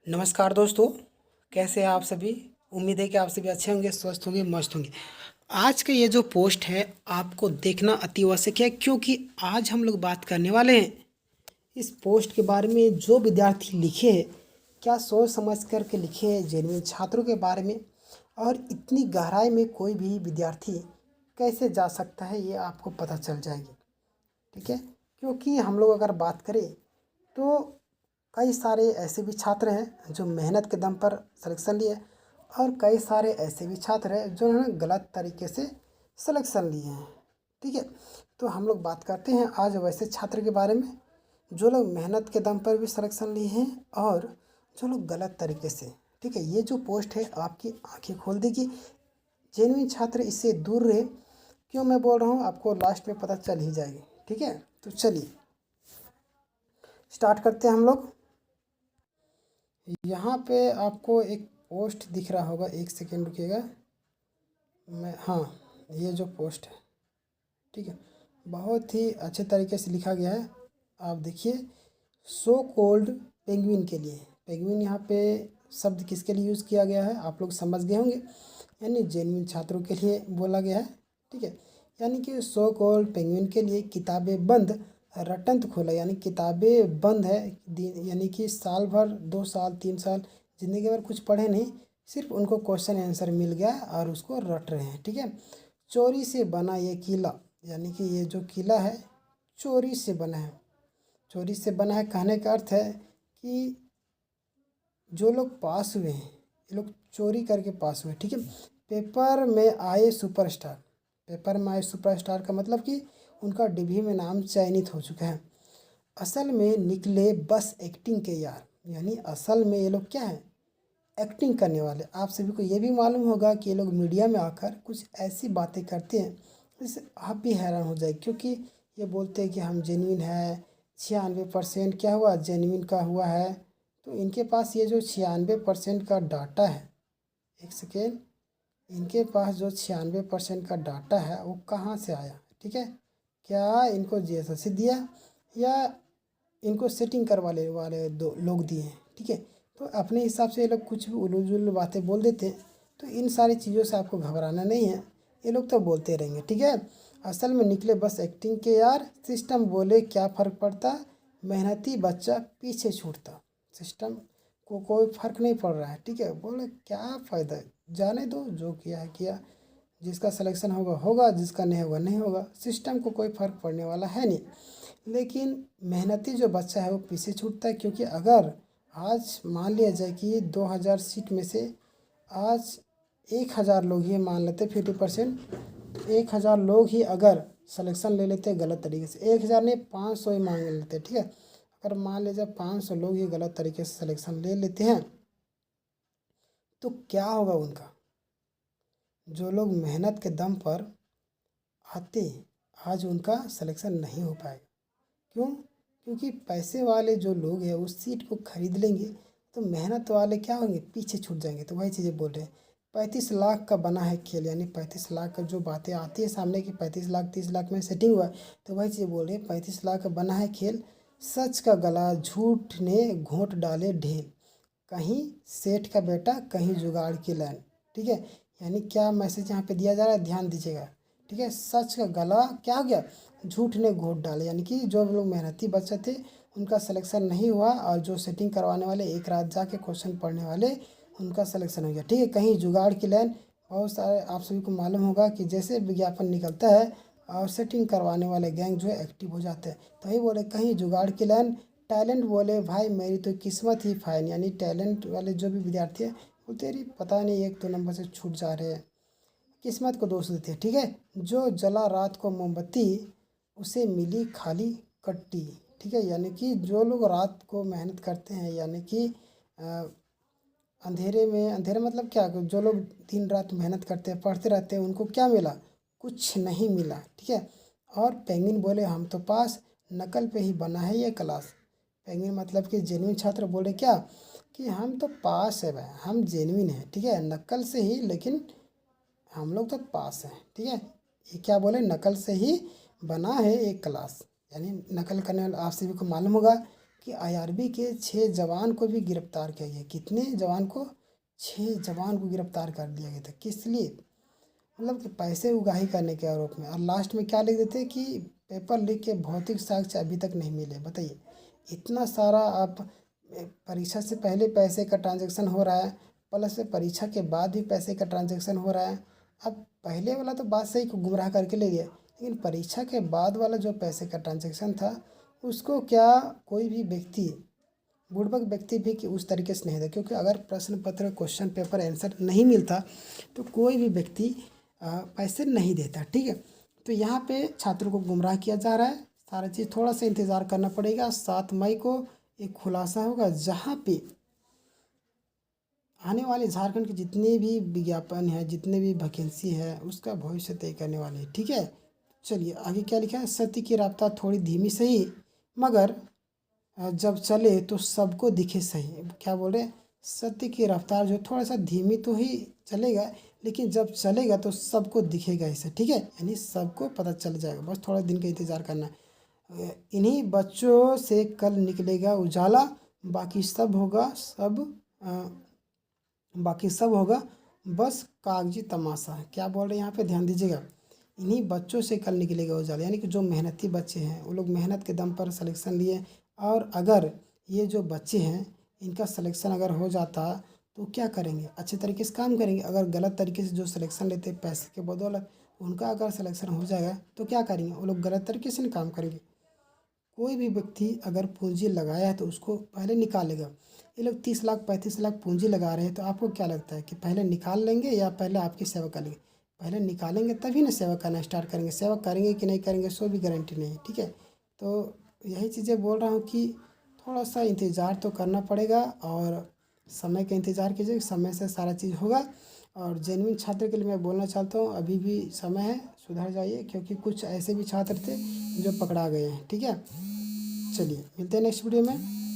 नमस्कार दोस्तों। कैसे हैं आप सभी। उम्मीद है कि आप सभी अच्छे होंगे, स्वस्थ होंगे, मस्त होंगे। आज का ये जो पोस्ट है आपको देखना अति आवश्यक है, क्योंकि आज हम लोग बात करने वाले हैं इस पोस्ट के बारे में। जो विद्यार्थी लिखे हैं, क्या सोच समझ करके लिखे हैं, जेन्युइन छात्रों के बारे में। और इतनी गहराई में कोई भी विद्यार्थी कैसे जा सकता है, ये आपको पता चल जाएगी। ठीक है, क्योंकि हम लोग अगर बात करें तो कई सारे ऐसे भी छात्र हैं जो मेहनत के दम पर सिलेक्शन लिए, और कई सारे ऐसे भी छात्र हैं जो उन्होंने गलत तरीके से सिलेक्शन लिए हैं। ठीक है, तो हम लोग बात करते हैं आज वैसे छात्र के बारे में जो लोग मेहनत के दम पर भी सिलेक्शन लिए हैं और जो लोग गलत तरीके से। ठीक है, ये जो पोस्ट है आपकी आंखें खोल देगी। जेन्युइन छात्र इससे दूर रहे। क्यों मैं बोल रहा हूँ आपको लास्ट में पता चल ही जाएगी। ठीक है, तो चलिए स्टार्ट करते हैं हम लोग। यहाँ पे आपको एक पोस्ट दिख रहा होगा, एक सेकेंड रुकिएगा। हाँ, ये जो पोस्ट है, ठीक है, बहुत ही अच्छे तरीके से लिखा गया है। आप देखिए, सो कोल्ड पेंगुइन के लिए। पेंगुइन यहाँ पे शब्द किसके लिए यूज़ किया गया है आप लोग समझ गए होंगे, यानी जेन्युइन छात्रों के लिए बोला गया है। ठीक है, यानी कि सो कॉल्ड पेंगुइन के लिए किताबें बंद, रटंत खोला, यानी किताबें बंद है, यानी कि साल भर 2 साल 3 साल ज़िंदगी भर कुछ पढ़े नहीं, सिर्फ उनको क्वेश्चन आंसर मिल गया और उसको रट रहे हैं। ठीक है, चोरी से बना ये किला, यानी कि ये जो किला है चोरी से बना है। चोरी से बना है कहने का अर्थ है कि जो लोग पास हुए हैं ये लोग चोरी करके पास हुए। ठीक है, पेपर में आए सुपरस्टार। पेपर में आए सुपरस्टार का मतलब कि उनका डिभी में नाम चयनित हो चुका है। असल में निकले बस एक्टिंग के यार, यानी असल में ये लोग क्या है, एक्टिंग करने वाले। आप सभी को ये भी मालूम होगा कि ये लोग मीडिया में आकर कुछ ऐसी बातें करते हैं जिससे आप भी हैरान हो जाए, क्योंकि ये बोलते हैं कि हम जेन्युइन है, 96% क्या हुआ, जेन्युइन का हुआ है। तो इनके पास ये जो 96% का डाटा है, एक सेकेंड, इनके पास जो 96% का डाटा है वो कहाँ से आया। ठीक है, क्या इनको जीएसएससी दिया या इनको सेटिंग करवाने वाले दो लोग दिए हैं। ठीक है, तो अपने हिसाब से ये लोग कुछ भी उलझुल बातें बोल देते हैं। तो इन सारी चीज़ों से आपको घबराना नहीं है, ये लोग तो बोलते रहेंगे। ठीक है, असल में निकले बस एक्टिंग के यार, सिस्टम बोले क्या फ़र्क पड़ता, मेहनती बच्चा पीछे छूटता। सिस्टम को कोई फ़र्क नहीं पड़ रहा है। ठीक है, बोले क्या फ़ायदा, जाने दो, जो किया है किया, जिसका सिलेक्शन होगा होगा, जिसका नहीं होगा नहीं होगा, सिस्टम को कोई फ़र्क पड़ने वाला है नहीं। लेकिन मेहनती जो बच्चा है वो पीछे छूटता है, क्योंकि अगर आज मान लिया जाए कि 2000 सीट में से आज 1000 लोग ही मान लेते, 50%, 1000 लोग ही अगर सिलेक्शन ले लेते गलत तरीके से, 1000 नहीं 500 ही मान लेते। ठीक है, अगर मान लीजिए 500 लोग ही गलत तरीके से सिलेक्शन ले लेते हैं तो क्या होगा उनका। जो लोग मेहनत के दम पर आते आज उनका सिलेक्शन नहीं हो पाएगा। क्यों? क्योंकि पैसे वाले जो लोग हैं उस सीट को खरीद लेंगे, तो मेहनत वाले क्या होंगे, पीछे छूट जाएंगे। तो वही चीज़ें बोल रहे हैं, 35 लाख का बना है खेल, यानी 35 लाख का जो बातें आती है सामने की 35 लाख 30 लाख में सेटिंग हुआ है, तो वही चीज़ें बोल रहे हैं, 35 लाख का बना है खेल, सच का गला झूठ ने घोंट डाले ढेल, कहीं सेठ का बेटा कहीं जुगाड़ की लाइन। ठीक है, यानी क्या मैसेज यहाँ पे दिया जा रहा है, ध्यान दीजिएगा। ठीक है, सच का गला क्या हो गया, झूठ ने घोट डाले, यानी कि जो लोग मेहनती बच्चे थे उनका सिलेक्शन नहीं हुआ, और जो सेटिंग करवाने वाले एक रात जाके क्वेश्चन पढ़ने वाले उनका सिलेक्शन हो गया। ठीक है, कहीं जुगाड़ की लाइन। बहुत सारे आप सभी को मालूम होगा कि जैसे विज्ञापन निकलता है और सेटिंग करवाने वाले गैंग जो है एक्टिव हो जाते हैं, तो वही बोले कहीं जुगाड़ की लाइन। टैलेंट बोले भाई मेरी तो किस्मत ही फाइन, यानी टैलेंट वाले जो भी विद्यार्थी है वो तेरी पता नहीं 1-2 नंबर से छूट जा रहे हैं, किस्मत को दोष देते हैं। ठीक है, जो जला रात को मोमबत्ती उसे मिली खाली कट्टी। ठीक है, यानी कि जो लोग रात को मेहनत करते हैं, यानी कि अंधेरे में, अंधेरे मतलब क्या, जो लोग दिन रात मेहनत करते हैं पढ़ते रहते हैं उनको क्या मिला, कुछ नहीं मिला। ठीक है, और पेंगुइन बोले हम तो पास, नकल पे ही बना है ये क्लास। पेंगुइन मतलब कि जेन्युइन छात्र बोले क्या कि हम तो पास है भाई, हम जेन्युइन है। ठीक है, नकल से ही, लेकिन हम लोग तो पास हैं। ठीक है, ये क्या बोले, नकल से ही बना है एक क्लास, यानी नकल करने वाले आप सभी को मालूम होगा कि IRB के 6 जवान को भी गिरफ्तार किया गया। कितने जवान को? 6 जवान को गिरफ्तार कर दिया गया था। किस लिए? मतलब कि पैसे उगाही करने के आरोप में। और लास्ट में क्या लिख देते कि पेपर लीक के भौतिक साक्ष्य अभी तक नहीं मिले। बताइए, इतना सारा आप परीक्षा से पहले पैसे का ट्रांजैक्शन हो रहा है, प्लस से परीक्षा के बाद भी पैसे का ट्रांजैक्शन हो रहा है। अब पहले वाला तो बात सही को गुमराह करके ले गया, लेकिन परीक्षा के बाद वाला जो पैसे का ट्रांजैक्शन था उसको क्या कोई भी व्यक्ति, बुड़बक व्यक्ति भी कि उस तरीके से नहीं था। क्योंकि अगर प्रश्न पत्र क्वेश्चन पेपर आंसर नहीं मिलता तो कोई भी व्यक्ति पैसे नहीं देता। ठीक है, तो यहाँ पे छात्रों को गुमराह किया जा रहा है। सारा चीज़ थोड़ा सा इंतज़ार करना पड़ेगा। 7 मई को एक खुलासा होगा जहाँ पे आने वाले झारखंड के जितने भी विज्ञापन है, जितने भी वैकेंसी है, उसका भविष्य तय करने वाले हैं। ठीक है, चलिए आगे क्या लिखा है। सत्य की रफ्तार थोड़ी धीमी सही, मगर जब चले तो सबको दिखे सही। क्या बोल रहे हैं? सत्य की रफ्तार जो थोड़ा सा धीमी तो ही चलेगा, लेकिन जब चलेगा तो सबको दिखेगा इसे। ठीक है, यानी सबको पता चल जाएगा, बस थोड़ा दिन का इंतज़ार करना है। इन्हीं बच्चों से कल निकलेगा उजाला, बाकी सब होगा बाकी सब होगा बस कागजी तमाशा। क्या बोल रहे हैं यहाँ पे? ध्यान दीजिएगा। इन्हीं बच्चों से कल निकलेगा उजाला, यानी कि जो मेहनती बच्चे हैं वो लोग मेहनत के दम पर सिलेक्शन लिए। और अगर ये जो बच्चे हैं इनका सिलेक्शन अगर हो जाता तो क्या करेंगे? अच्छे तरीके से काम करेंगे। अगर गलत तरीके से जो सिलेक्शन लेते पैसे के बदौलत, उनका अगर सिलेक्शन हो जाएगा तो क्या करेंगे? वो लोग गलत तरीके से काम करेंगे। कोई भी व्यक्ति अगर पूंजी लगाया है तो उसको पहले निकालेगा। ये लोग 30 लाख 35 लाख पूंजी लगा रहे हैं, तो आपको क्या लगता है कि पहले निकाल लेंगे या पहले आपकी सेवा कर लेंगे? पहले निकालेंगे तभी ना सेवा करना स्टार्ट करेंगे। सेवा करेंगे कि नहीं करेंगे सो भी गारंटी नहीं है। ठीक है, तो यही चीज़ें बोल रहा हूँ कि थोड़ा सा इंतज़ार तो करना पड़ेगा और समय का इंतज़ार कीजिए, समय से सारा चीज़ होगा। और जेन्युइन छात्र के लिए मैं बोलना चाहता हूँ अभी भी समय है, सुधर जाइए, क्योंकि कुछ ऐसे भी छात्र थे जो पकड़ा गए हैं। ठीक है, चलिए मिलते हैं नेक्स्ट वीडियो में।